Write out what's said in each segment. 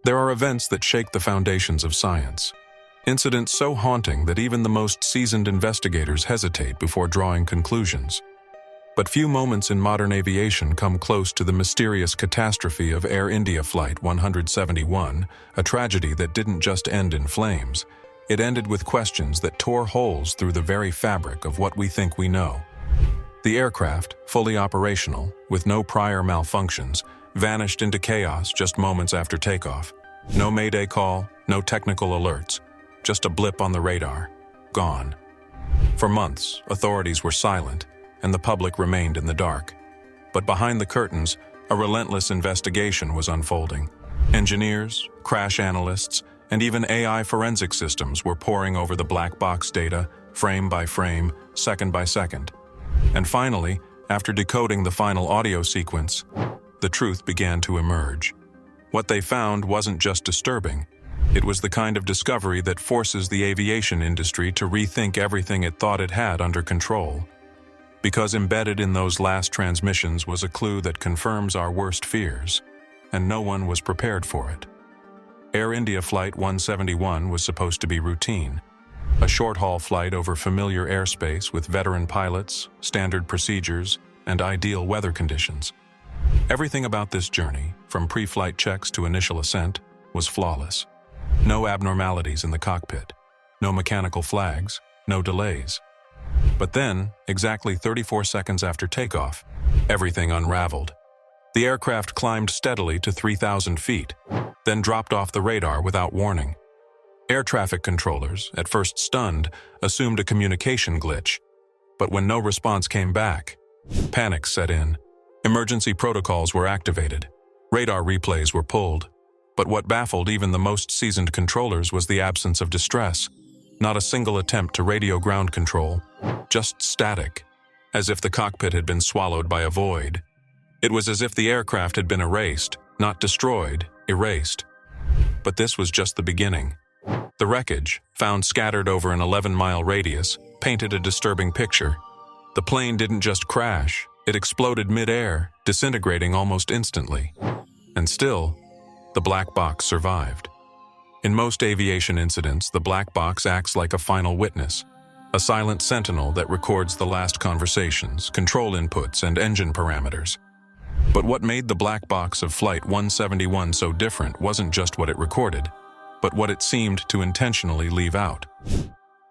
There are events that shake the foundations of science. Incidents so haunting that even the most seasoned investigators hesitate before drawing conclusions. But few moments in modern aviation come close to the mysterious catastrophe of Air India Flight 171, a tragedy that didn't just end in flames. It ended with questions that tore holes through the very fabric of what we think we know. The aircraft, fully operational, with no prior malfunctions, vanished into chaos just moments after takeoff. No mayday call, no technical alerts, just a blip on the radar. Gone. For months, authorities were silent, and the public remained in the dark. But behind the curtains, a relentless investigation was unfolding. Engineers, crash analysts, and even AI forensic systems were poring over the black box data, frame by frame, second by second. And finally, after decoding the final audio sequence, the truth began to emerge. What they found wasn't just disturbing. It was the kind of discovery that forces the aviation industry to rethink everything it thought it had under control. Because embedded in those last transmissions was a clue that confirms our worst fears, and no one was prepared for it. Air India Flight 171 was supposed to be routine, a short-haul flight over familiar airspace with veteran pilots, standard procedures, and ideal weather conditions. Everything about this journey, from pre-flight checks to initial ascent, was flawless. No abnormalities in the cockpit, no mechanical flags, no delays. But then, exactly 34 seconds after takeoff, everything unraveled. The aircraft climbed steadily to 3,000 feet, then dropped off the radar without warning. Air traffic controllers, at first stunned, assumed a communication glitch. But when no response came back, panic set in. Emergency protocols were activated. Radar replays were pulled. But what baffled even the most seasoned controllers was the absence of distress. Not a single attempt to radio ground control, just static, as if the cockpit had been swallowed by a void. It was as if the aircraft had been erased, not destroyed, erased. But this was just the beginning. The wreckage, found scattered over an 11-mile radius, painted a disturbing picture. The plane didn't just crash, it exploded mid-air, disintegrating almost instantly. And still, the black box survived. In most aviation incidents, the black box acts like a final witness, a silent sentinel that records the last conversations, control inputs, and engine parameters. But what made the black box of Flight 171 so different wasn't just what it recorded, but what it seemed to intentionally leave out.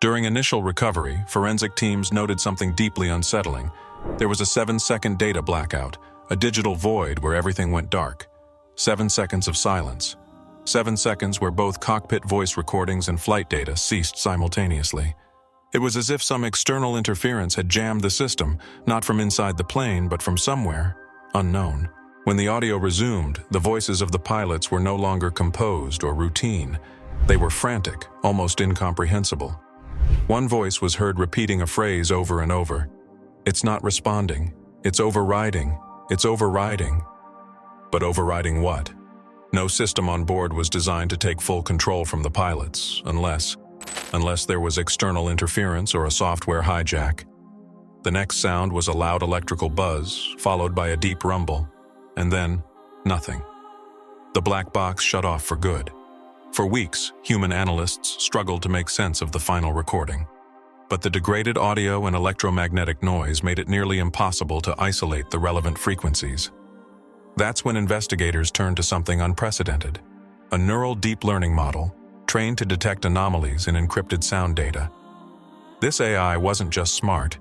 During initial recovery, forensic teams noted something deeply unsettling. There was a 7-second data blackout, a digital void where everything went dark. 7 seconds of silence. 7 seconds where both cockpit voice recordings and flight data ceased simultaneously. It was as if some external interference had jammed the system, not from inside the plane, but from somewhere unknown. When the audio resumed, the voices of the pilots were no longer composed or routine. They were frantic, almost incomprehensible. One voice was heard repeating a phrase over and over. "It's not responding. It's overriding. It's overriding." But overriding what? No system on board was designed to take full control from the pilots, unless there was external interference or a software hijack. The next sound was a loud electrical buzz, followed by a deep rumble, and then nothing. The black box shut off for good. For weeks, human analysts struggled to make sense of the final recording. But the degraded audio and electromagnetic noise made it nearly impossible to isolate the relevant frequencies. That's when investigators turned to something unprecedented, a neural deep learning model trained to detect anomalies in encrypted sound data. This AI wasn't just smart.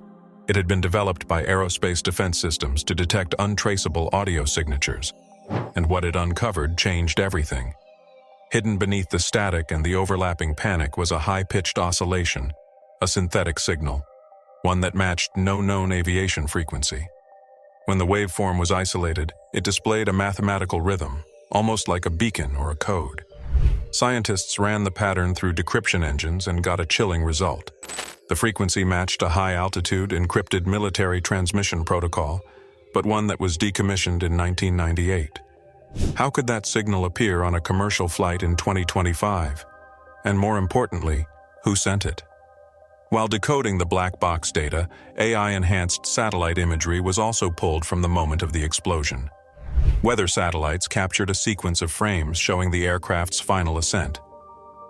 It had been developed by aerospace defense systems to detect untraceable audio signatures, and what it uncovered changed everything. Hidden beneath the static and the overlapping panic was a high-pitched oscillation, a synthetic signal, one that matched no known aviation frequency. When the waveform was isolated, it displayed a mathematical rhythm, almost like a beacon or a code. Scientists ran the pattern through decryption engines and got a chilling result. The frequency matched a high-altitude, encrypted military transmission protocol, but one that was decommissioned in 1998. How could that signal appear on a commercial flight in 2025? And more importantly, who sent it? While decoding the black box data, AI-enhanced satellite imagery was also pulled from the moment of the explosion. Weather satellites captured a sequence of frames showing the aircraft's final ascent.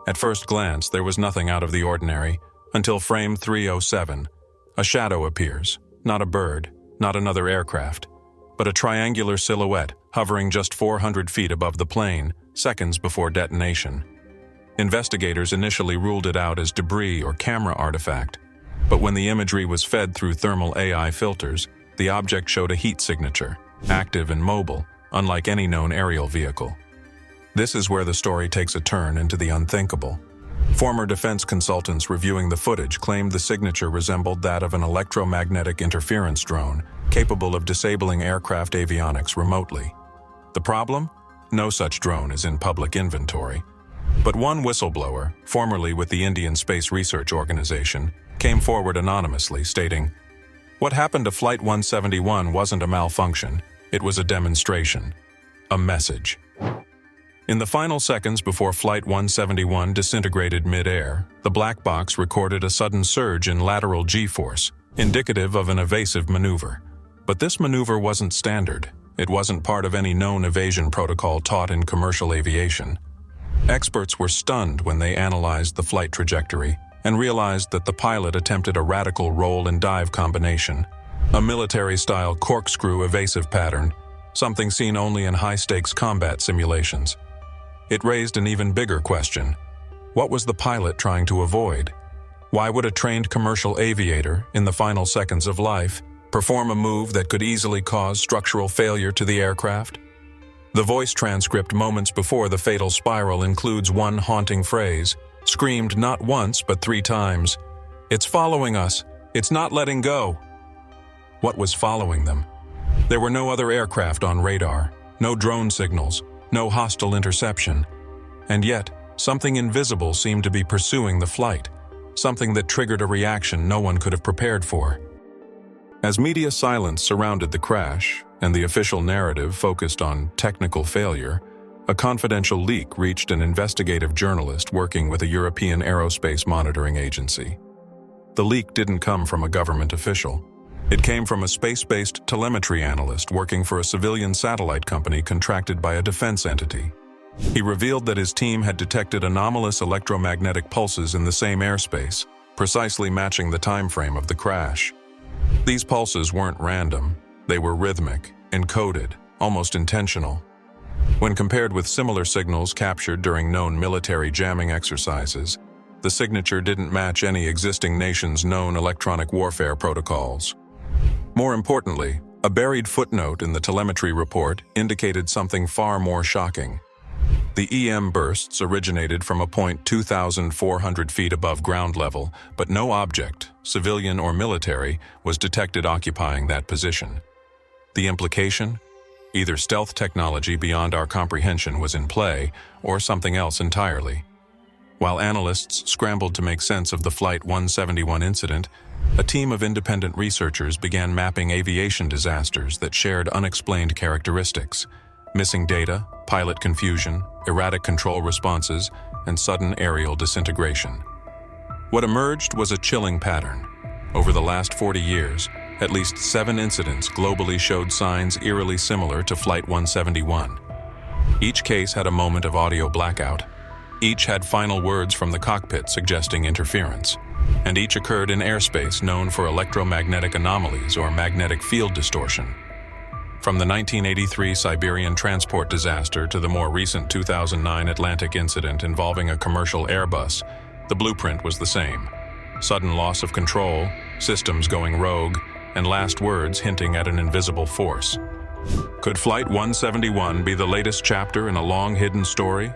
At first glance, there was nothing out of the ordinary, until frame 307. A shadow appears, not a bird, not another aircraft, but a triangular silhouette hovering just 400 feet above the plane, seconds before detonation. Investigators initially ruled it out as debris or camera artifact, but when the imagery was fed through thermal AI filters, the object showed a heat signature, active and mobile, unlike any known aerial vehicle. This is where the story takes a turn into the unthinkable. Former defense consultants reviewing the footage claimed the signature resembled that of an electromagnetic interference drone, capable of disabling aircraft avionics remotely. The problem? No such drone is in public inventory. But one whistleblower, formerly with the Indian Space Research Organization, came forward anonymously, stating, "What happened to Flight 171 wasn't a malfunction, it was a demonstration. A message." In the final seconds before Flight 171 disintegrated mid-air, the black box recorded a sudden surge in lateral G-force, indicative of an evasive maneuver. But this maneuver wasn't standard. It wasn't part of any known evasion protocol taught in commercial aviation. Experts were stunned when they analyzed the flight trajectory and realized that the pilot attempted a radical roll and dive combination, a military-style corkscrew evasive pattern, something seen only in high-stakes combat simulations. It raised an even bigger question. What was the pilot trying to avoid? Why would a trained commercial aviator, in the final seconds of life, perform a move that could easily cause structural failure to the aircraft? The voice transcript moments before the fatal spiral includes one haunting phrase, screamed not once but 3 times, "It's following us. It's not letting go." What was following them? There were no other aircraft on radar, no drone signals, no hostile interception. And yet, something invisible seemed to be pursuing the flight, something that triggered a reaction no one could have prepared for. As media silence surrounded the crash, and the official narrative focused on technical failure, a confidential leak reached an investigative journalist working with a European aerospace monitoring agency. The leak didn't come from a government official. It came from a space-based telemetry analyst working for a civilian satellite company contracted by a defense entity. He revealed that his team had detected anomalous electromagnetic pulses in the same airspace, precisely matching the time frame of the crash. These pulses weren't random. They were rhythmic, encoded, almost intentional. When compared with similar signals captured during known military jamming exercises, the signature didn't match any existing nation's known electronic warfare protocols. More importantly, a buried footnote in the telemetry report indicated something far more shocking. The EM bursts originated from a point 2,400 feet above ground level, but no object, civilian or military, was detected occupying that position. The implication? Either stealth technology beyond our comprehension was in play, or something else entirely. While analysts scrambled to make sense of the Flight 171 incident, a team of independent researchers began mapping aviation disasters that shared unexplained characteristics: missing data, pilot confusion, erratic control responses, and sudden aerial disintegration. What emerged was a chilling pattern. Over the last 40 years, at least 7 incidents globally showed signs eerily similar to Flight 171. Each case had a moment of audio blackout. Each had final words from the cockpit suggesting interference. And each occurred in airspace known for electromagnetic anomalies or magnetic field distortion. From the 1983 Siberian transport disaster to the more recent 2009 Atlantic incident involving a commercial Airbus, the blueprint was the same. Sudden loss of control, systems going rogue, and last words hinting at an invisible force. Could Flight 171 be the latest chapter in a long-hidden story?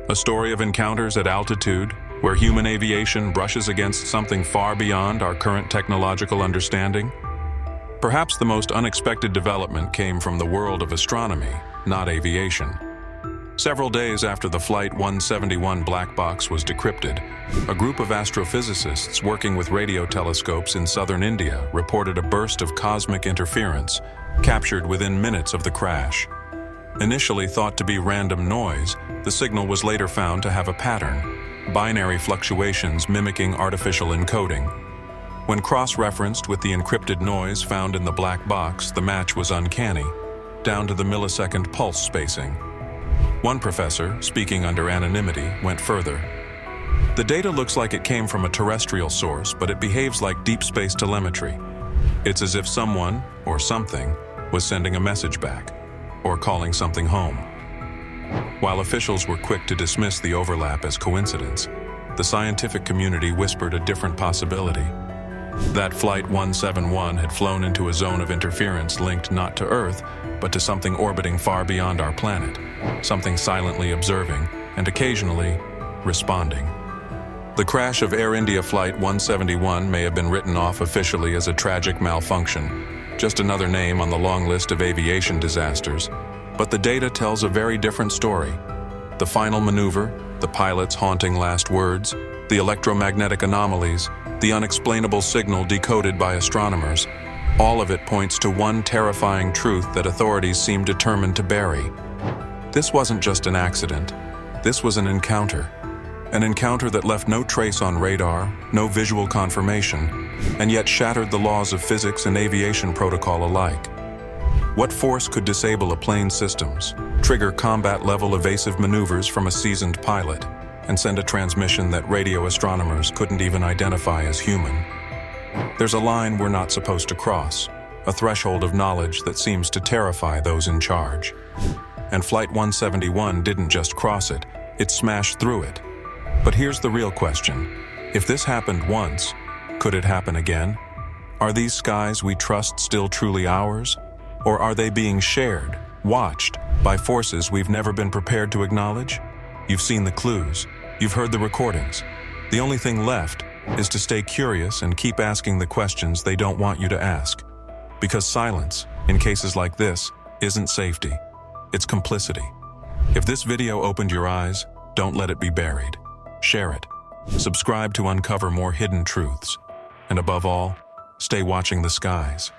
A story of encounters at altitude, where human aviation brushes against something far beyond our current technological understanding? Perhaps the most unexpected development came from the world of astronomy, not aviation. Several days after the Flight 171 black box was decrypted, a group of astrophysicists working with radio telescopes in southern India reported a burst of cosmic interference, captured within minutes of the crash. Initially thought to be random noise, the signal was later found to have a pattern: binary fluctuations mimicking artificial encoding. When cross-referenced with the encrypted noise found in the black box, the match was uncanny. down to the millisecond pulse spacing. One professor, speaking under anonymity, went further. The data looks like it came from a terrestrial source, but it behaves like deep space telemetry. It's as if someone, or something, was sending a message back, or calling something home. While officials were quick to dismiss the overlap as coincidence, the scientific community whispered a different possibility. That Flight 171 had flown into a zone of interference linked not to Earth, but to something orbiting far beyond our planet, something silently observing and occasionally responding. The crash of Air India Flight 171 may have been written off officially as a tragic malfunction, just another name on the long list of aviation disasters, but the data tells a very different story. The final maneuver, the pilot's haunting last words, the electromagnetic anomalies, the unexplainable signal decoded by astronomers, all of it points to one terrifying truth that authorities seem determined to bury. This wasn't just an accident. This was an encounter that left no trace on radar, no visual confirmation, and yet shattered the laws of physics and aviation protocol alike. What force could disable a plane's systems, trigger combat-level evasive maneuvers from a seasoned pilot, and send a transmission that radio astronomers couldn't even identify as human? There's a line we're not supposed to cross, a threshold of knowledge that seems to terrify those in charge. And Flight 171 didn't just cross it, it smashed through it. But here's the real question. If this happened once, could it happen again? Are these skies we trust still truly ours? Or are they being shared, watched, by forces we've never been prepared to acknowledge? You've seen the clues. You've heard the recordings. The only thing left is to stay curious and keep asking the questions they don't want you to ask. Because silence, in cases like this, isn't safety. It's complicity. If this video opened your eyes, don't let it be buried. Share it. Subscribe to uncover more hidden truths. And above all, stay watching the skies.